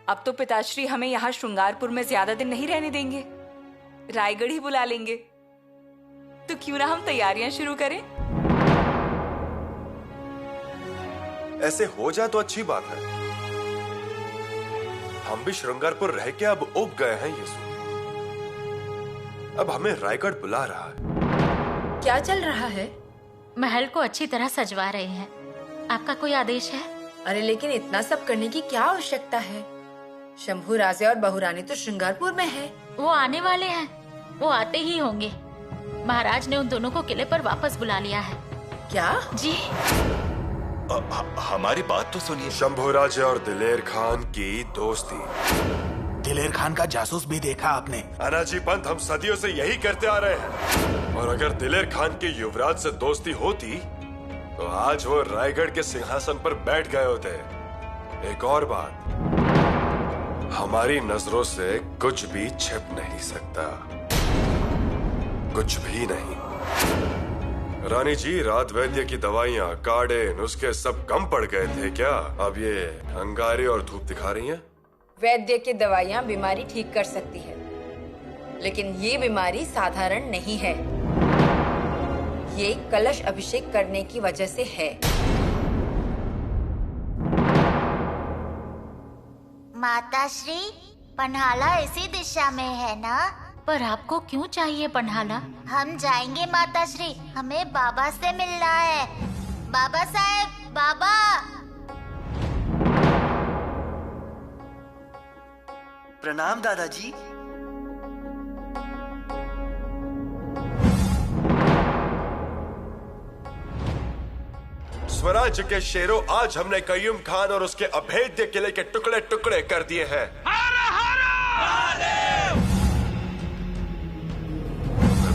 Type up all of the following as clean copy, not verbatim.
अब तो पिताश्री हमें यहाँ श्रृंगारपुर में ज्यादा दिन नहीं रहने देंगे, रायगढ़ ही बुला लेंगे। तो क्यों ना हम तैयारियां शुरू करें? ऐसे हो जाए तो अच्छी बात है। हम भी श्रृंगारपुर रह के अब उब गए हैं यीशु। अब हमें रायगढ़ बुला रहा है। क्या चल रहा है? महल को अच्छी तरह सजवा रहे हैं। आपका कोई आदेश है? अरे लेकिन इतना सब करने की क्या आवश्यकता है? शंभू राजे और बहुरानी तो श्रृंगारपुर में है। वो आने वाले हैं, वो आते ही होंगे। महाराज ने उन दोनों को किले पर वापस बुला लिया है। क्या? जी। हमारी बात तो सुनिए। शंभू राजे और दिलेर खान की दोस्ती। दिलेर खान का जासूस भी देखा आपने? अनाजी पंत, हम सदियों से यही करते आ रहे हैं। और अगर दिलेर खान के युवराज से दोस्ती होती तो आज वो रायगढ़ के सिंहासन पर बैठ गए होते। एक और बात, हमारी नजरों से कुछ भी छिप नहीं सकता, कुछ भी नहीं। रानी जी, रात वैद्य की दवाइयाँ, काढ़े, नुस्खे सब कम पड़ गए थे क्या? अब ये अंगारे और धूप दिखा रही हैं? वैद्य की दवाइयाँ बीमारी ठीक कर सकती है, लेकिन ये बीमारी साधारण नहीं है। ये कलश अभिषेक करने की वजह से है। माताश्री, पन्हाला इसी दिशा में है ना? पर आपको क्यों चाहिए पन्हाला? हम जाएंगे माताश्री, हमें बाबा से मिलना है। बाबा साहब, बाबा। प्रणाम दादाजी। स्वराज्य के शेरों, आज हमने कयूम खान और उसके अभेद्य किले के टुकड़े टुकड़े कर दिए हैं।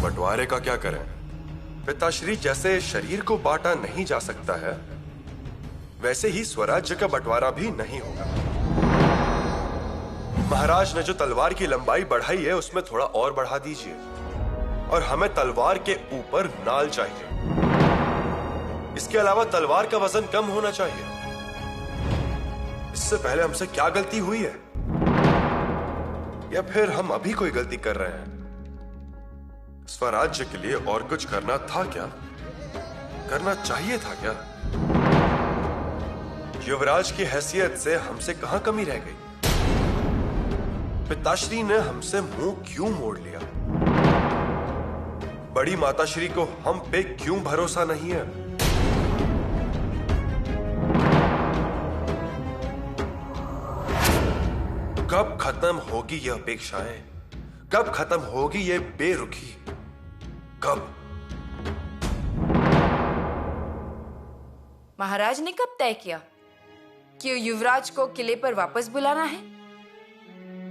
बंटवारे का क्या करें? पिताश्री, जैसे शरीर को बांटा नहीं जा सकता है, वैसे ही स्वराज्य का बंटवारा भी नहीं होगा। महाराज ने जो तलवार की लंबाई बढ़ाई है उसमें थोड़ा और बढ़ा दीजिए, और हमें तलवार के ऊपर नाल चाहिए। इसके अलावा तलवार का वजन कम होना चाहिए। इससे पहले हमसे क्या गलती हुई है, या फिर हम अभी कोई गलती कर रहे हैं? स्वराज्य के लिए और कुछ करना था क्या? करना चाहिए था क्या? युवराज की हैसियत से हमसे कहां कमी रह गई? पिताश्री ने हमसे मुंह क्यों मोड़ लिया? बड़ी माताश्री को हम पे क्यों भरोसा नहीं है? कब खत्म होगी ये अपेक्षाएं? कब खत्म होगी ये बेरुखी? कब? महाराज ने कब तय किया कि युवराज को किले पर वापस बुलाना है?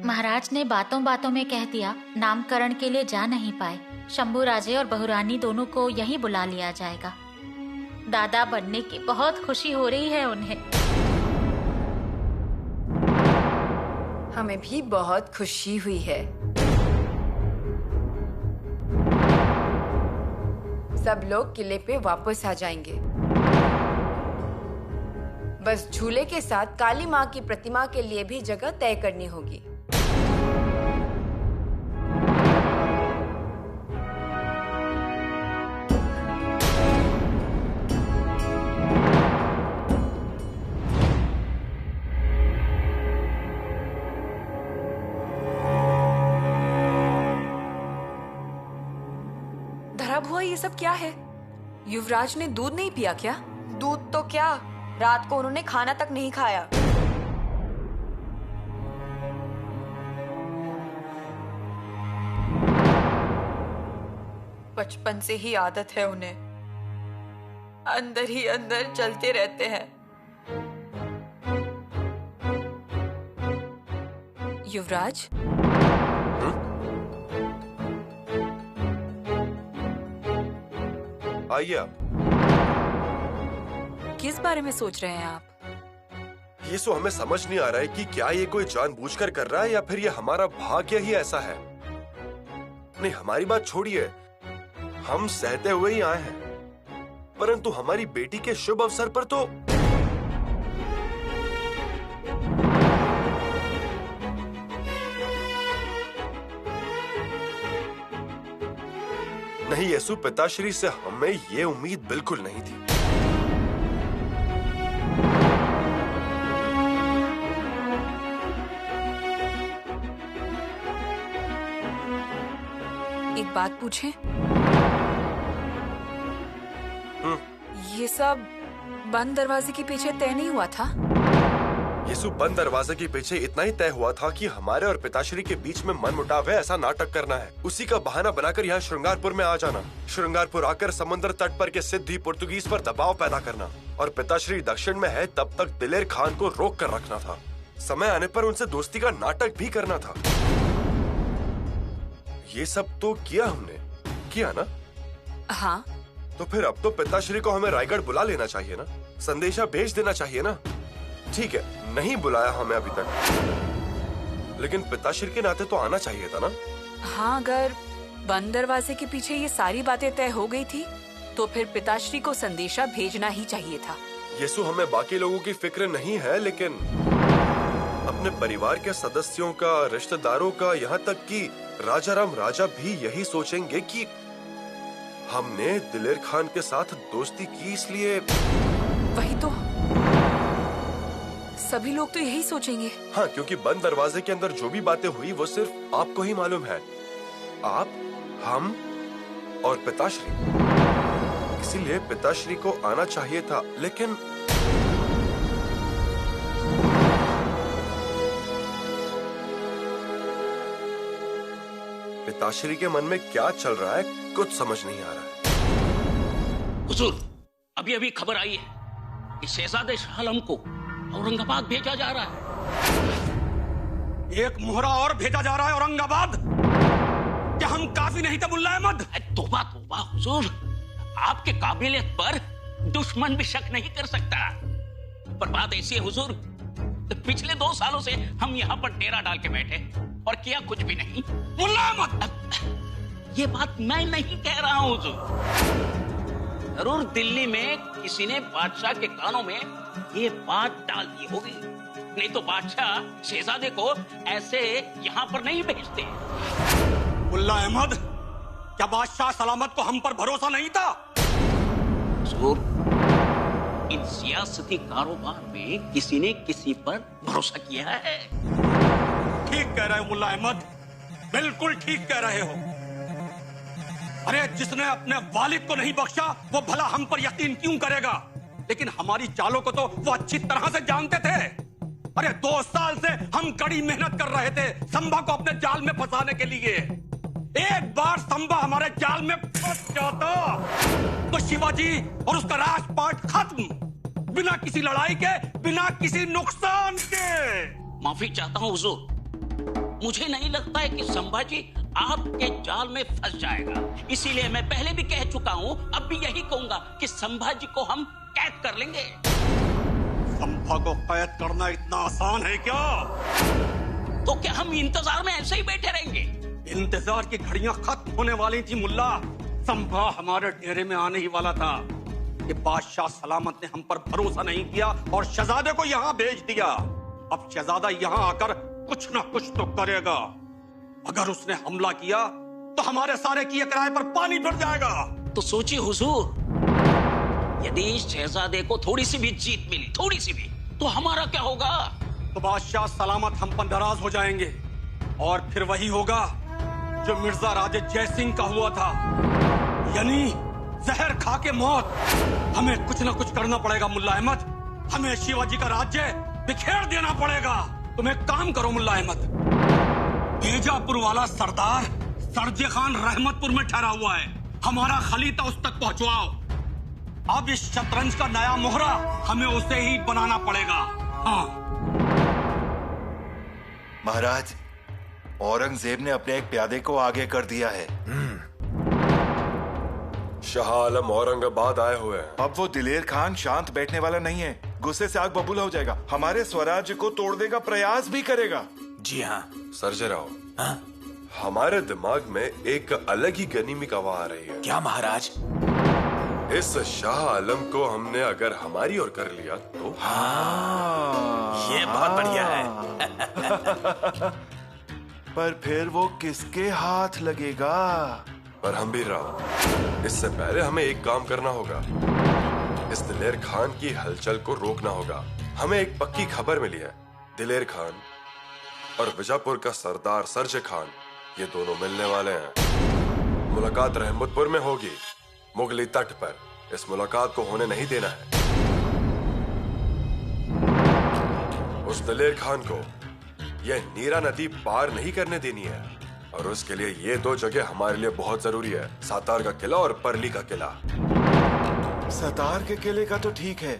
महाराज ने बातों बातों में कह दिया, नामकरण के लिए जा नहीं पाए। शंभू राजे और बहुरानी दोनों को यहीं बुला लिया जाएगा। दादा बनने की बहुत खुशी हो रही है उन्हें। हमें भी बहुत खुशी हुई है। सब लोग किले पे वापस आ जाएंगे। बस झूले के साथ काली माँ की प्रतिमा के लिए भी जगह तय करनी होगी। हुआ ये सब क्या है? युवराज ने दूध नहीं पिया क्या? दूध तो क्या, रात को उन्होंने खाना तक नहीं खाया। बचपन से ही आदत है उन्हें, अंदर ही अंदर चलते रहते हैं। युवराज, आइए आप। किस बारे में सोच रहे हैं आप? ये सो हमें समझ नहीं आ रहा है कि क्या ये कोई जानबूझकर कर रहा है या फिर ये हमारा भाग्य ही ऐसा है। नहीं, हमारी बात छोड़िए, हम सहते हुए ही आए हैं, परंतु हमारी बेटी के शुभ अवसर पर तो नहीं येसु, पिताश्री से हमें ये उम्मीद बिल्कुल नहीं थी। एक बात पूछें? ये सब बंद दरवाजे के पीछे तय नहीं हुआ था? येसु, बंद दरवाजे के पीछे इतना ही तय हुआ था कि हमारे और पिताश्री के बीच में मनमुटाव है, ऐसा नाटक करना है। उसी का बहाना बनाकर यहाँ श्रृंगारपुर में आ जाना, श्रृंगारपुर आकर समुद्र तट पर के सिद्धि पुर्तगीज पर दबाव पैदा करना, और पिताश्री दक्षिण में है तब तक दिलेर खान को रोक कर रखना था। समय आने पर उनसे दोस्ती का नाटक भी करना था। ये सब तो किया हमने, किया ना? हाँ। तो फिर अब तो पिताश्री को हमें रायगढ़ बुला लेना चाहिए ना, संदेशा भेज देना चाहिए ना। ठीक है, नहीं बुलाया हमें अभी तक, लेकिन पिताश्री के नाते तो आना चाहिए था ना। हाँ, अगर बंद दरवाजे के पीछे ये सारी बातें तय हो गई थी तो फिर पिताश्री को संदेशा भेजना ही चाहिए था। येसु, हमें बाकी लोगों की फिक्र नहीं है, लेकिन अपने परिवार के सदस्यों का, रिश्तेदारों का, यहाँ तक कि राजाराम राजा भी यही सोचेंगे कि हमने दिलेर खान के साथ दोस्ती की, इसलिए। वही तो, सभी लोग तो यही सोचेंगे। हाँ, क्योंकि बंद दरवाजे के अंदर जो भी बातें हुई वो सिर्फ आपको ही मालूम है, आप, हम और पिताश्री। इसीलिए पिताश्री को आना चाहिए था, लेकिन पिताश्री के मन में क्या चल रहा है कुछ समझ नहीं आ रहा है। हुजूर, अभी अभी खबर आई है कि शहजादे शाह आलम को औरंगाबाद भेजा जा रहा है। एक मोहरा और भेजा जा रहा है औरंगाबाद? क्या हम काफी नहीं थे मुल्ला अहमद? तौबा तौबा हुजूर, आपके काबिलियत पर दुश्मन भी शक नहीं कर सकता। पर बात ऐसी है हुजूर, पिछले 2 सालों से हम यहाँ पर डेरा डाल के बैठे और किया कुछ भी नहीं। मुल्ला अहमद, ये बात मैं नहीं कह रहा हूँ हुजूर। जरूर दिल्ली में किसी ने बादशाह के कानों में ये बात डाल दी होगी, नहीं तो बादशाह शहजादे को ऐसे यहाँ पर नहीं भेजते। मुल्ला अहमद, क्या बादशाह सलामत को हम पर भरोसा नहीं था? हुजूर, इन सियासती कारोबार में किसी ने किसी पर भरोसा किया है। ठीक कह रहे हो मुल्ला अहमद, बिल्कुल ठीक कह रहे हो। अरे जिसने अपने वालिद को नहीं बख्शा वो भला हम पर यकीन क्यों करेगा? लेकिन हमारी चालों को तो वो अच्छी तरह से जानते थे। अरे 2 साल से हम कड़ी मेहनत कर रहे थे संभा को अपने जाल में फंसाने के लिए। एक बार संभा हमारे जाल में फंस जाता तो शिवाजी और उसका राजपाट खत्म, बिना किसी लड़ाई के, बिना किसी नुकसान के। माफी चाहता हूँ हुजूर, मुझे नहीं लगता है कि संभाजी आपके जाल में फंस जाएगा। इसीलिए मैं पहले भी कह चुका हूँ, अब भी यही कहूंगा कि संभाजी को हम कैद कर लेंगे। संभा को कैद करना इतना आसान है क्या? तो क्या हम इंतजार में ऐसे ही बैठे रहेंगे? इंतजार की घड़ियां खत्म होने वाली थी मुल्ला। संभा हमारे डेरे में आने ही वाला था कि बादशाह सलामत ने हम पर भरोसा नहीं किया और शहजादे को यहाँ भेज दिया। अब शहजादा यहाँ आकर कुछ ना कुछ तो करेगा। अगर उसने हमला किया तो हमारे सारे किए किराए पर पानी फिर जाएगा। तो सोचिए हुजूर, यदि शहजादे को थोड़ी सी भी जीत मिली, थोड़ी सी भी, तो हमारा क्या होगा? तो बादशाह सलामत हम पर नाराज हो जाएंगे और फिर वही होगा जो मिर्जा राजे जय सिंह का हुआ था, यानी जहर खा के मौत। हमें कुछ ना कुछ करना पड़ेगा मुल्ला अहमद, हमें शिवाजी का राज्य बिखेर देना पड़ेगा। तुम एक काम करो मुल्ला अहमद, बीजापुर वाला सरदार सरजे खान रहमतपुर में ठहरा हुआ है, हमारा खलीता उस तक पहुंचवाओ। अब इस शतरंज का नया मोहरा हमें उसे ही बनाना पड़ेगा। हाँ महाराज, औरंगजेब ने अपने एक प्यादे को आगे कर दिया है। शाह आलम औरंगाबाद आए हुए हैं। अब वो दिलेर खान शांत बैठने वाला नहीं है, गुस्से से आग बबूला हो जाएगा, हमारे स्वराज्य को तोड़ने का प्रयास भी करेगा। जी हाँ सर्जेराव, हमारे दिमाग में एक अलग ही गनीमी की हवा आ रही है। क्या महाराज? इस शाह आलम को हमने अगर हमारी ओर कर लिया तो? हाँ, ये बहुत बढ़िया है। पर फिर वो किसके हाथ लगेगा? पर हम्बीर राव, इससे पहले हमें एक काम करना होगा। इस दिलेर खान की हलचल को रोकना होगा। हमें एक पक्की खबर मिली है, दिलेर खान और विजापुर का सरदार सरजे खान, ये दोनों मिलने वाले हैं। मुलाकात रहमतपुर में होगी, मुगली तट पर। इस मुलाकात को होने नहीं देना है। उस दिलेर खान को यह नीरा नदी पार नहीं करने देनी है, और उसके लिए ये दो जगह हमारे लिए बहुत जरूरी है, सातार का किला और परली का किला। सातार के किले का तो ठीक है,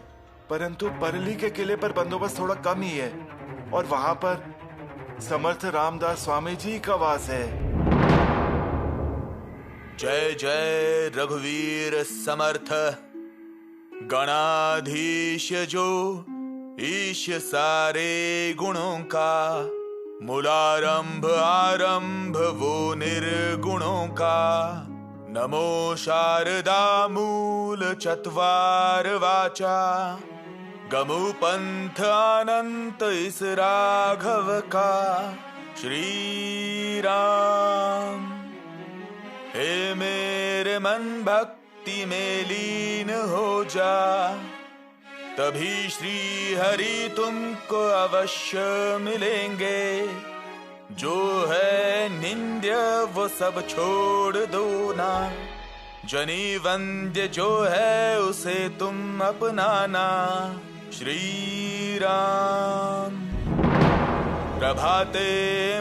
परंतु परली के किले पर बंदोबस्त थोड़ा कम ही है, और वहां पर समर्थ रामदास स्वामी जी का वास है। जय जय रघुवीर समर्थ, गणाधीश जो ईश सारे गुणों का, मूलारंभ आरंभ वो निर्गुणों का। नमो शारदा मूल चत्वार वाचा, गमु पंथ अनंत इस राघव का। श्री राम हे मेरे मन भक्ति में लीन हो जा, तभी श्री हरि तुमको अवश्य मिलेंगे। जो है निंद्य वो सब छोड़ दो ना, जनी वंद्य जो है उसे तुम अपनाना। श्री राम प्रभाते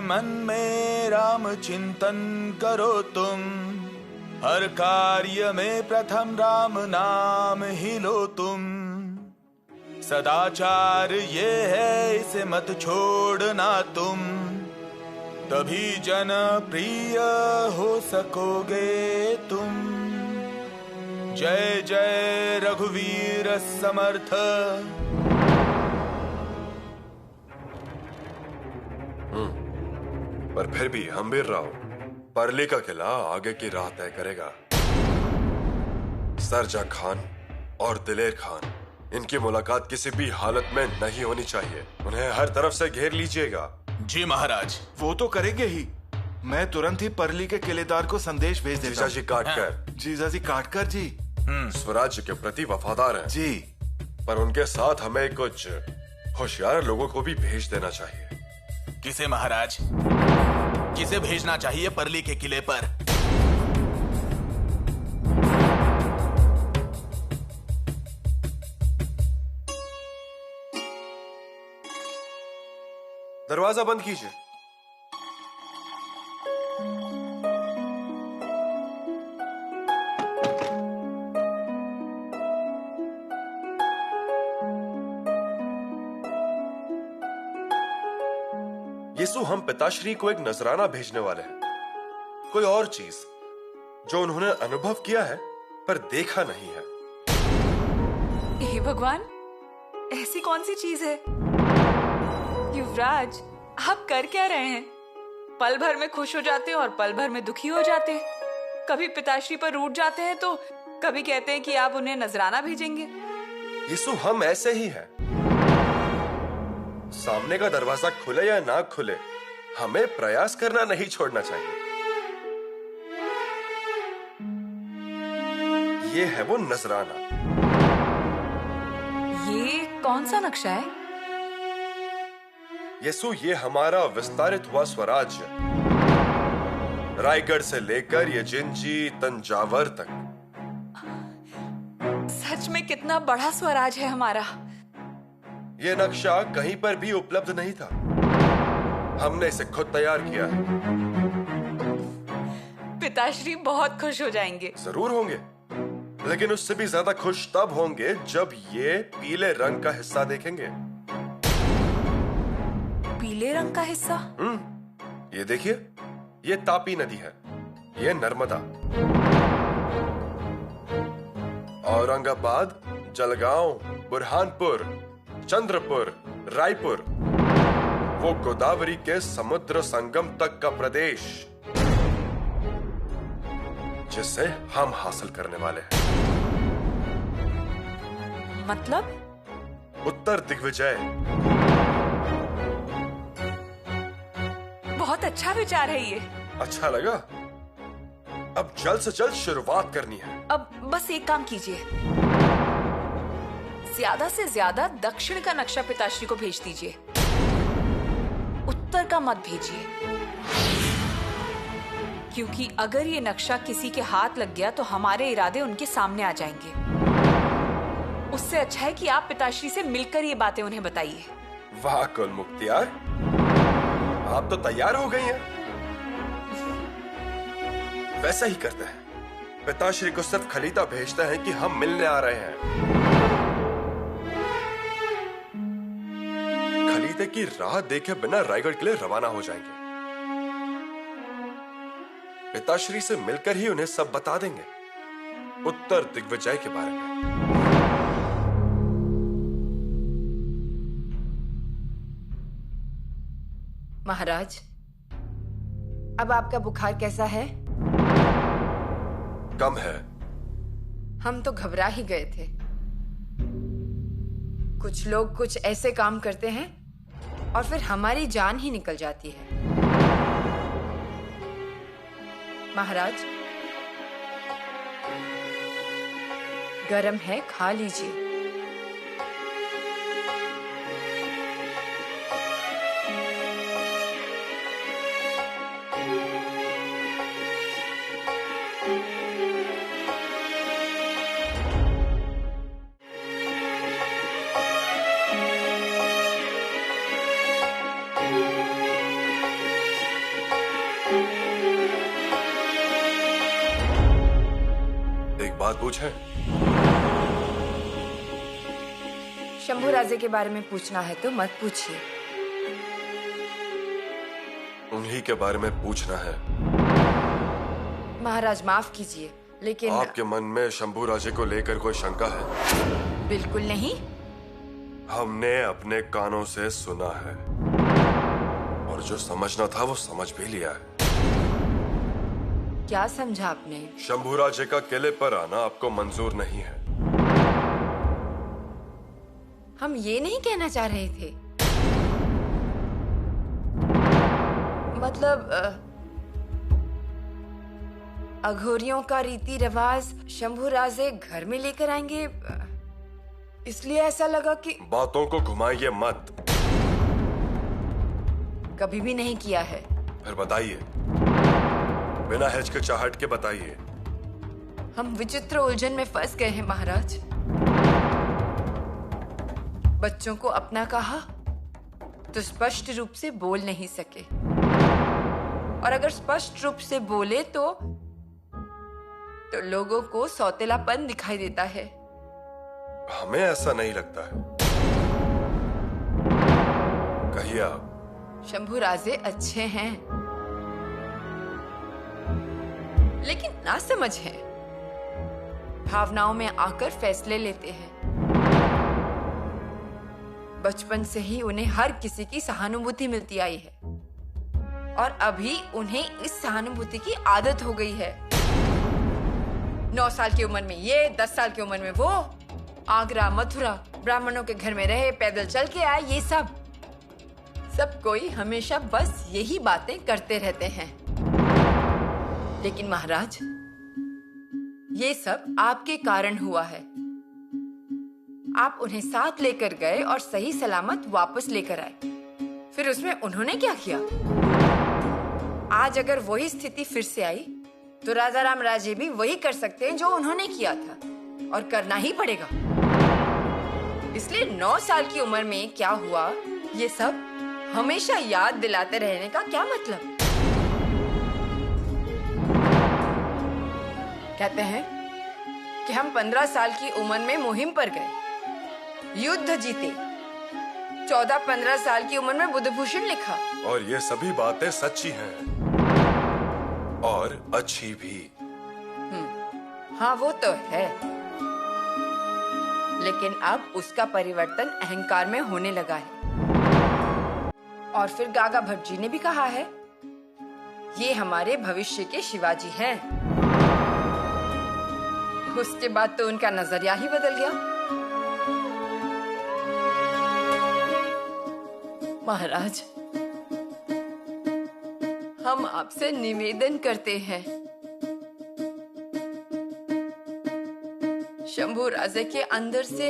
मन में राम चिंतन करो तुम, हर कार्य में प्रथम राम नाम ही लो तुम। सदाचार ये है इसे मत छोड़ना तुम, तभी जन प्रिय हो सकोगे तुम। जय जय रघुवीर समर्थ। पर फिर भी हम्बीर राव, परली का किला आगे की राह तय करेगा। सरजा खान और दिलेर खान, इनकी मुलाकात किसी भी हालत में नहीं होनी चाहिए। उन्हें हर तरफ से घेर लीजिएगा। जी महाराज। वो तो करेंगे ही। मैं तुरंत ही परली के किलेदार को संदेश भेज देता हूं। जीजाजी काटकर। जीजाजी काटकर जी स्वराज्य के प्रति वफादार हैं जी, पर उनके साथ हमें कुछ होशियार लोगों को भी भेज देना चाहिए। किसे महाराज? किसे भेजना चाहिए परली के किले पर? दरवाजा बंद कीजिए। यीशु हम पिताश्री को एक नजराना भेजने वाले हैं, कोई और चीज जो उन्होंने अनुभव किया है पर देखा नहीं है। हे भगवान, ऐसी कौन सी चीज है? युवराज, आप कर क्या रहे हैं? पल भर में खुश हो जाते हैं और पल भर में दुखी हो जाते हैं। कभी पिताश्री पर रूठ जाते हैं तो कभी कहते हैं कि आप उन्हें नजराना भेजेंगे। यीशु हम ऐसे ही हैं। सामने का दरवाजा खुले या ना खुले, हमें प्रयास करना नहीं छोड़ना चाहिए। ये है वो नजराना। ये कौन सा नक्शा है? यीशु, ये हमारा विस्तारित हुआ स्वराज्य, रायगढ़ से लेकर ये जिंजी तंजावर तक। सच में कितना बड़ा स्वराज है हमारा। ये नक्शा कहीं पर भी उपलब्ध नहीं था, हमने इसे खुद तैयार किया है। पिताश्री बहुत खुश हो जाएंगे। जरूर होंगे, लेकिन उससे भी ज्यादा खुश तब होंगे जब ये पीले रंग का हिस्सा देखेंगे। पीले रंग का हिस्सा? ये देखिए, ये तापी नदी है, ये नर्मदा। औरंगाबाद, जलगांव, बुरहानपुर, चंद्रपुर, रायपुर, वो गोदावरी के समुद्र संगम तक का प्रदेश जिसे हम हासिल करने वाले हैं। मतलब? उत्तर दिग्विजय। बहुत अच्छा विचार है ये। अच्छा लगा? अब जल्द से जल्द शुरुआत करनी है। अब बस एक काम कीजिए, ज्यादा से ज्यादा दक्षिण का नक्शा पिताश्री को भेज दीजिए, उत्तर का मत भेजिए, क्योंकि अगर ये नक्शा किसी के हाथ लग गया तो हमारे इरादे उनके सामने आ जाएंगे। उससे अच्छा है कि आप पिताश्री से मिलकर ये बातें उन्हें बताइए। वाह कुल मुख्तियार, आप तो तैयार हो गई हैं। वैसा ही करते हैं, पिताश्री को सिर्फ खलीता भेजता है कि हम मिलने आ रहे हैं। खलीते की राह देखे बिना रायगढ़ के लिए रवाना हो जाएंगे। पिताश्री से मिलकर ही उन्हें सब बता देंगे, उत्तर दिग्विजय के बारे में। महाराज, अब आपका बुखार कैसा है? कम है। हम तो घबरा ही गए थे। कुछ लोग कुछ ऐसे काम करते हैं और फिर हमारी जान ही निकल जाती है। महाराज, गरम है, खा लीजिए। पूछे? शंभू राजे के बारे में पूछना है तो मत पूछिए। उन्हीं के बारे में पूछना है। महाराज माफ कीजिए, लेकिन आपके मन में शंभू राजे को लेकर कोई शंका है? बिल्कुल नहीं। हमने अपने कानों से सुना है और जो समझना था वो समझ भी लिया है। क्या समझा आपने? शंभू राजे का किले पर आना आपको मंजूर नहीं है। हम ये नहीं कहना चाह रहे थे। मतलब अघोरियों का रीति रिवाज शंभू राजे घर में लेकर आएंगे, इसलिए ऐसा लगा कि। बातों को घुमाइए मत। कभी भी नहीं किया है। फिर बताइए, बिना हिचकिचाहट के बताइए। हम विचित्र उलझन में फंस गए हैं महाराज। बच्चों को अपना कहा तो स्पष्ट रूप से बोल नहीं सके, और अगर स्पष्ट रूप से बोले तो लोगों को सौतेलापन दिखाई देता है। हमें ऐसा नहीं लगता है। कहिए आप। शंभू राजे अच्छे हैं, लेकिन ना समझ है। भावनाओं में आकर फैसले लेते हैं। बचपन से ही उन्हें हर किसी की सहानुभूति मिलती आई है, और अभी उन्हें इस सहानुभूति की आदत हो गई है। 9 साल की उम्र में ये, 10 साल की उम्र में वो, आगरा, मथुरा, ब्राह्मणों के घर में रहे, पैदल चल के आए, ये सब कोई हमेशा बस यही बातें करते रहते हैं। लेकिन महाराज, ये सब आपके कारण हुआ है। आप उन्हें साथ लेकर गए और सही सलामत वापस लेकर आए। फिर उसमें उन्होंने क्या किया? आज अगर वही स्थिति फिर से आई तो राजा राम राजे भी वही कर सकते हैं जो उन्होंने किया था, और करना ही पड़ेगा। इसलिए 9 साल की उम्र में क्या हुआ, ये सब हमेशा याद दिलाते रहने का क्या मतलब? कहते हैं कि हम 15 साल की उम्र में मुहिम पर गए, युद्ध जीते, 14-15 साल की उम्र में बुद्धभूषण लिखा, और ये सभी बातें सच्ची हैं और अच्छी भी। हाँ वो तो है, लेकिन अब उसका परिवर्तन अहंकार में होने लगा है। और फिर गागा भट्ट जी ने भी कहा है, ये हमारे भविष्य के शिवाजी हैं। उसके बाद तो उनका नजरिया ही बदल गया। महाराज, हम आपसे निवेदन करते हैं शंभू राजे के अंदर से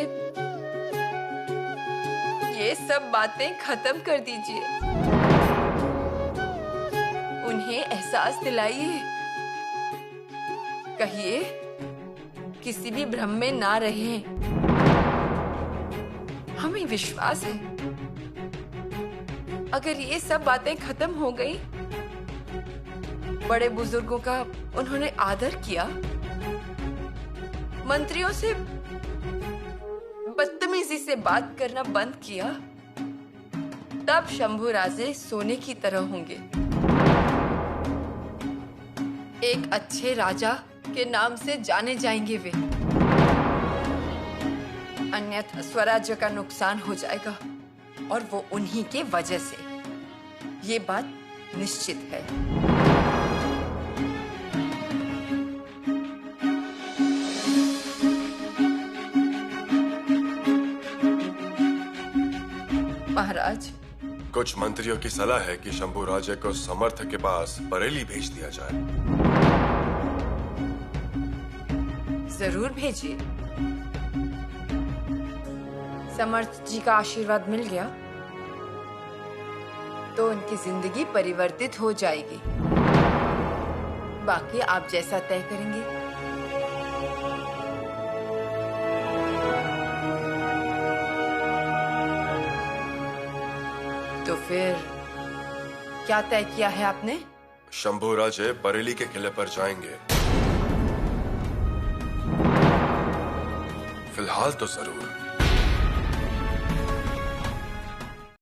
ये सब बातें खत्म कर दीजिए। उन्हें एहसास दिलाइए। कहिए किसी भी भ्रम में ना रहें। हमें विश्वास है अगर ये सब बातें खत्म हो गई, बड़े बुजुर्गों का उन्होंने आदर किया, मंत्रियों से बदतमीजी से बात करना बंद किया, तब शंभू राजे सोने की तरह होंगे। एक अच्छे राजा के नाम से जाने जाएंगे वे। अन्यथा स्वराज्य का नुकसान हो जाएगा और वो उन्हीं के वजह से। ये बात निश्चित है। महाराज, कुछ मंत्रियों की सलाह है कि शंभू राजे को समर्थ के पास बरेली भेज दिया जाए। जरूर भेजिए। समर्थ जी का आशीर्वाद मिल गया तो उनकी जिंदगी परिवर्तित हो जाएगी। बाकी आप जैसा तय करेंगे। तो फिर क्या तय किया है आपने? शंभू राजे बरेली के किले पर जाएंगे। फिलहाल तो जरूर।